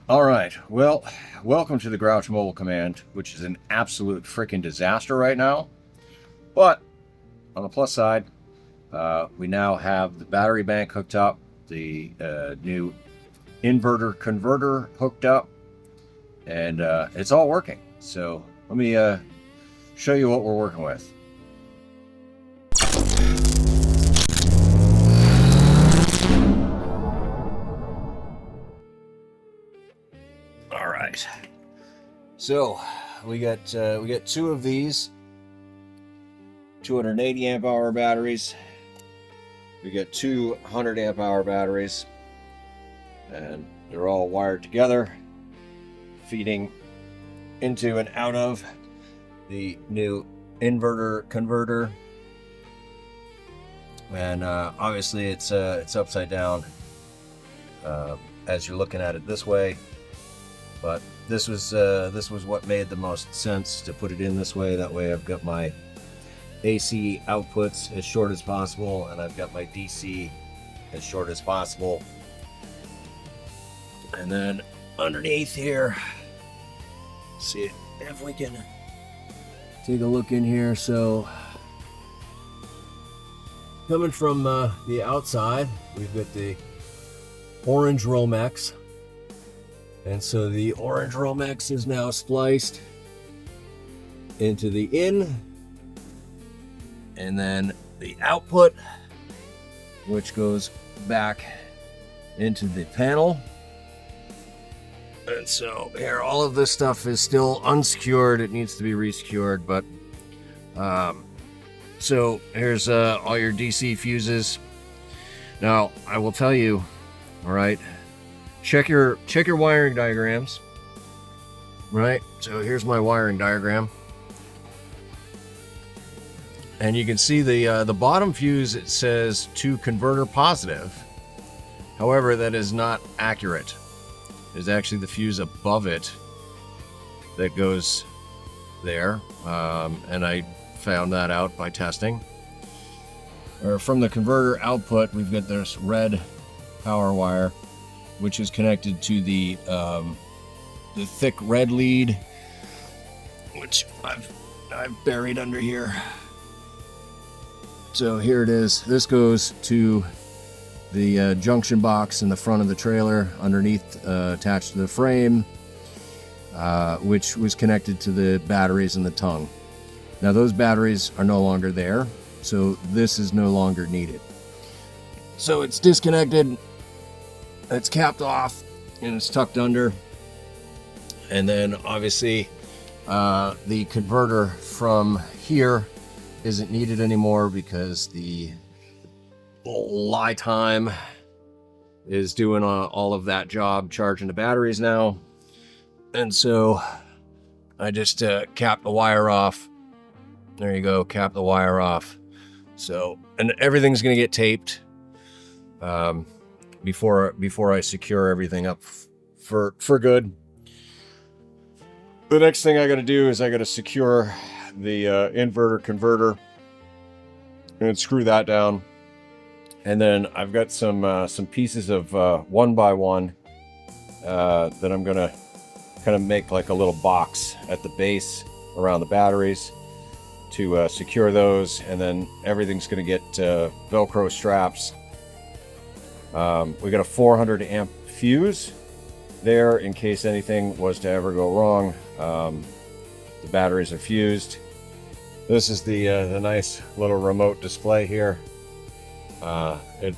All right. Well, welcome to the Grouch mobile command, which is an absolute freaking disaster right now. But on the plus side, we now have the battery bank hooked up, the new inverter converter hooked up, and it's all working. So let me show you what we're working with. All right. So we got two of these 280 amp hour batteries. We got two 100 amp hour batteries, and they're all wired together, feeding into and out of the new inverter converter. And obviously it's upside down as you're looking at it this way, but this was what made the most sense to put it in this way. That way I've got my AC outputs as short as possible, and I've got my DC as short as possible. And then underneath here, see if we can take a look in here. So coming from the outside, we've got the orange Romex, and so the orange Romex is now spliced into the in, and then the output, which goes back into the panel. And so here, all of this stuff is still unsecured. It needs to be resecured, but so here's all your DC fuses. Now I will tell you, all right, check your wiring diagrams. Right, so here's my wiring diagram, and you can see the bottom fuse, it says to converter positive. However, that is not accurate. There's actually the fuse above it that goes there, and I found that out by testing. Or from the converter output, we've got this red power wire, which is connected to the thick red lead, which I've buried under here. So here it is. This goes to the junction box in the front of the trailer, underneath, attached to the frame, which was connected to the batteries in the tongue. Now those batteries are no longer there, so this is no longer needed. So it's disconnected, it's capped off, and it's tucked under. And then obviously the converter from here isn't needed anymore because the LiTime is doing all of that job, charging the batteries now. And so I just capped the wire off. There you go, cap the wire off. So, and everything's gonna get taped before I secure everything up for good. The next thing I gotta do is I gotta secure the inverter converter and screw that down. And then I've got some pieces of 1x1 that I'm gonna kind of make like a little box at the base around the batteries to secure those, and then everything's gonna get Velcro straps. We got a 400 amp fuse there in case anything was to ever go wrong. The batteries are fused. This is the nice little remote display here. It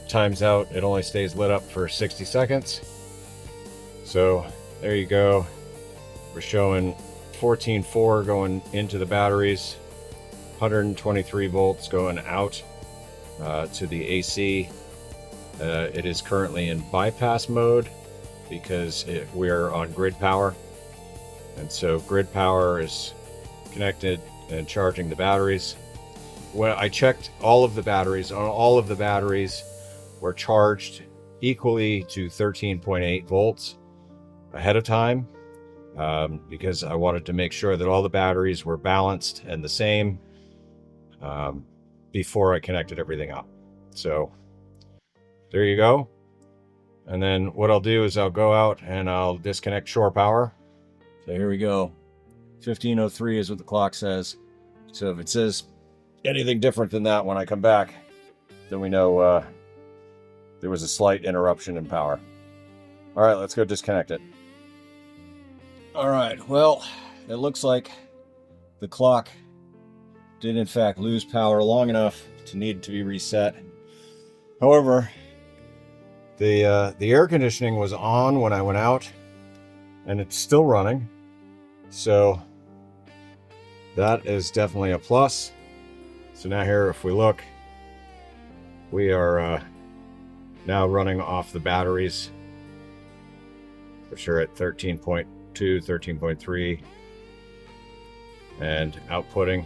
times out. It only stays lit up for 60 seconds. So there you go. We're showing 14.4 going into the batteries, 123 volts going out to the AC. It is currently in bypass mode because we're on grid power. And so grid power is connected and charging the batteries. When I checked all of the batteries, all of the batteries were charged equally to 13.8 volts ahead of time, because I wanted to make sure that all the batteries were balanced and the same before I connected everything up. So there you go. And then what I'll do is I'll go out and I'll disconnect shore power. So here we go. 15:03 is what the clock says. So if it says anything different than that when I come back, then we know there was a slight interruption in power. All right, let's go disconnect it. All right, well, it looks like the clock did in fact lose power long enough to need to be reset. However, the air conditioning was on when I went out, and it's still running. So that is definitely a plus. So now here, if we look, we are now running off the batteries, which are at 13.2, 13.3, and outputting.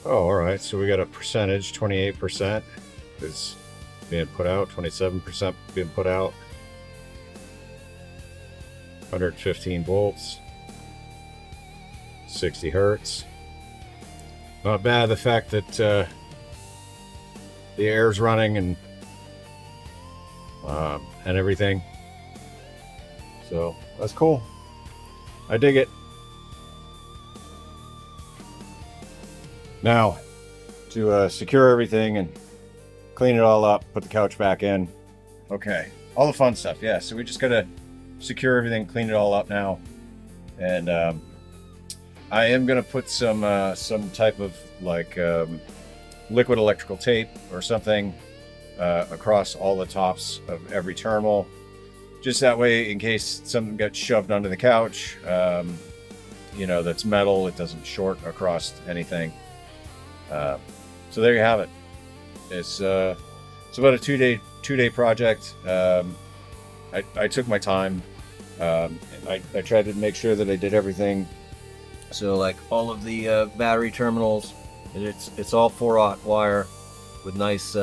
Oh, all right, so we got a percentage, 28% is being put out, 27% being put out, 115 volts, 60 hertz. Not bad, the fact that the air's running and everything. So that's cool. I dig it. Now, to secure everything and clean it all up, put the couch back in. Okay, all the fun stuff. Yeah, so we just gotta secure everything, clean it all up now, and I am gonna put some type of like liquid electrical tape or something across all the tops of every terminal, just that way in case something gets shoved under the couch, you know, that's metal, it doesn't short across anything. So there you have it. It's about a two-day project. I took my time. I tried to make sure that I did everything. So like all of the battery terminals, it's all 4/0 wire with nice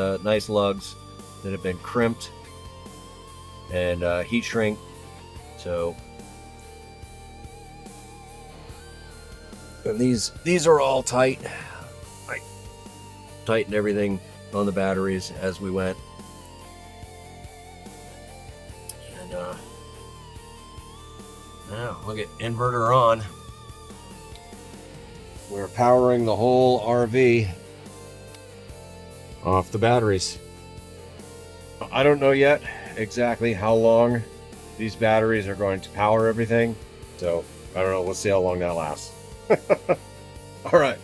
lugs that have been crimped and heat shrink. So and these are all tight. I tightened everything on the batteries as we went, and now look at inverter on. We're powering the whole RV off the batteries. I don't know yet exactly how long these batteries are going to power everything, so I don't know. We'll see how long that lasts. All right.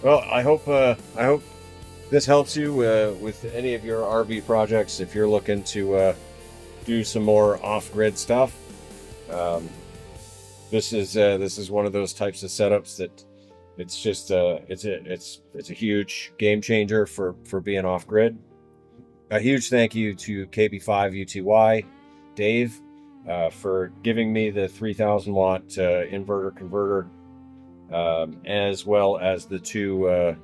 Well, I hope this helps you with any of your RV projects. If you're looking to do some more off-grid stuff, this is one of those types of setups that it's just it's a huge game changer for being off-grid. A huge thank you to KB5UTY Dave for giving me the 3,000 watt inverter converter, as well as the two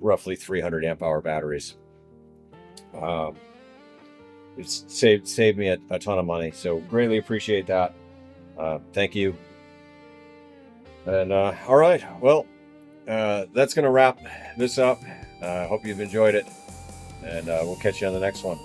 roughly 300 amp hour batteries. It's saved me a ton of money, so greatly appreciate that. Thank you. And all right, well, that's going to wrap this up. I hope you've enjoyed it, and we'll catch you on the next one.